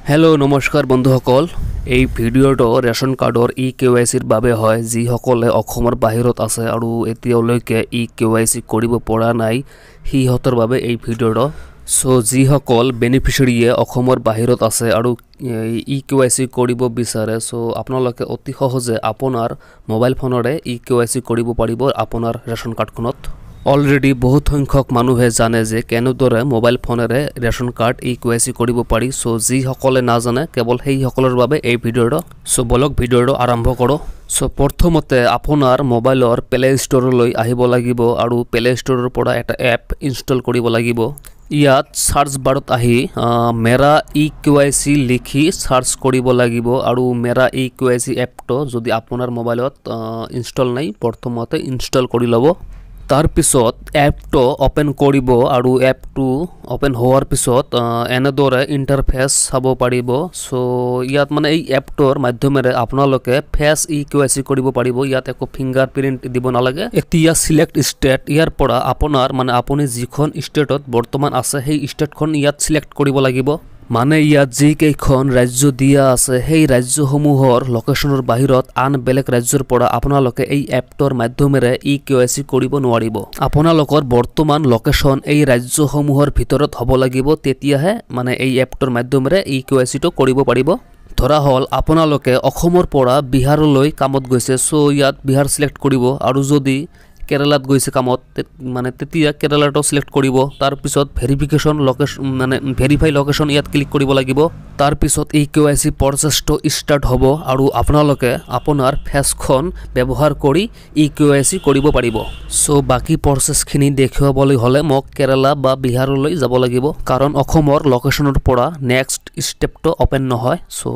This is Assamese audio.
हेलो नमस्कार बंधुসকল এই ভিডিওটো ৰেশন কাৰ্ডৰ ই কেৱাইচিৰ বাবে হয় যিসকলে অসমৰ বাহিৰত আছে আৰু এতিয়ালৈকে ই কেৱাইচি কৰিব পৰা নাই হিহঁতৰ বাবে এই ভিডিওটো সো যিসকল বেনিফিচিয়াৰীয়ে অসমৰ বাহিৰত আছে আৰু ই কেৱাইচি কৰিব বিচাৰে সো আপোনালোকে অতি সহজে আপোনাৰ মোবাইল ফোনৰে ই কেৱাইচি কৰিব পাৰিব আপোনাৰ ৰেশন কাৰ্ডখনত অলৰেডি বহুত সংখ্যক মানুহে জানে যে কেনেদৰে মোবাইল ফোনেৰে ৰেশন কাৰ্ড ই কেৱাইচি কৰিব পাৰি সো যিসকলে নাজানে কেৱল সেই সকলৰ বাবে এই ভিডিওটো সো বলক ভিডিওটো আৰম্ভ কৰো সো প্ৰথমতে আপোনাৰ মোবাইলৰ প্লে ষ্টৰলৈ আহিব লাগিব আৰু প্লে ষ্টৰৰ পৰা এটা এপ ইনষ্টল কৰিব লাগিব ইয়াত সাৰ্চ বাৰত আহি মেৰা ই কেৱাইচি লিখি সাৰ্চ কৰিব লাগিব আৰু মেৰা ই কেৱাইচি এপটো যদি আপোনাৰ মোবাইলত ইনষ্টল নাই প্ৰথমতে ইনষ্টল কৰি লব तार पिছত एपটো ओपन करिब आरु एपটো ओपन होवार पिছত एनेदरे इंटरफेस चाब पारिब सो यात माने এই এপটোৰ মাধ্যমেৰে আপোনালোকে फेस ই কেৱাইচি কৰিব পাৰিব ইয়াত একো ফিংগাৰপ্ৰিন্ট দিব নালাগে এতিয়া সিলেক্ট ষ্টেট ইয়াৰ পৰা আপোনাৰ মানে আপুনি যিখন ষ্টেটত বৰ্তমান আছে সেই ষ্টেটখন ইয়াত সিলেক্ট কৰিব লাগিব মানে ইয়াত যি কেইখন ৰাজ্য দিয়া আছে সেই ৰাজ্যসমূহৰ লোকেশনৰ বাহিৰত আন বেলেগ ৰাজ্যৰ পৰা আপোনালোকে এই এপটোৰ মাধ্যমেৰে ই কেৱাইচি কৰিব নোৱাৰিব আপোনালোকৰ বৰ্তমান লোকেশন এই ৰাজ্যসমূহৰ ভিতৰত হ'ব লাগিব তেতিয়াহে মানে এই এপটোৰ মাধ্যমেৰে ই কেৱাইচিটো কৰিব পাৰিব ধৰা হল আপোনালোকে অসমৰ পৰা বিহাৰলৈ কামত গৈছে সো ইয়াত বিহাৰ সিলেক্ট কৰিব আৰু যদি কেৰালাত গৈছে কামত মানে তেতিয়া কেৰালাটো সিলেক্ট কৰিব তাৰ পিছত ভেৰিফিকেশন লোকেশন মানে ভেৰিফাই লোকেশন ইয়াত ক্লিক কৰিব লাগিব তাৰ পিছত এই কেৱাইচি প্ৰসেসটো স্টাৰ্ট হ'ব আৰু আপোনালোকে আপোনাৰ ফেসখন ব্যৱহাৰ কৰি ই কেৱাইচি কৰিব পাৰিব সো বাকি প্ৰসেসখিনি দেখুৱাবলৈ হলে মোক কেৰালা বা বিহাৰলৈ যাব লাগিব কাৰণ অসমৰ লোকেশনৰ পৰা নেক্সট ষ্টেপটো ওপেন নহয় সো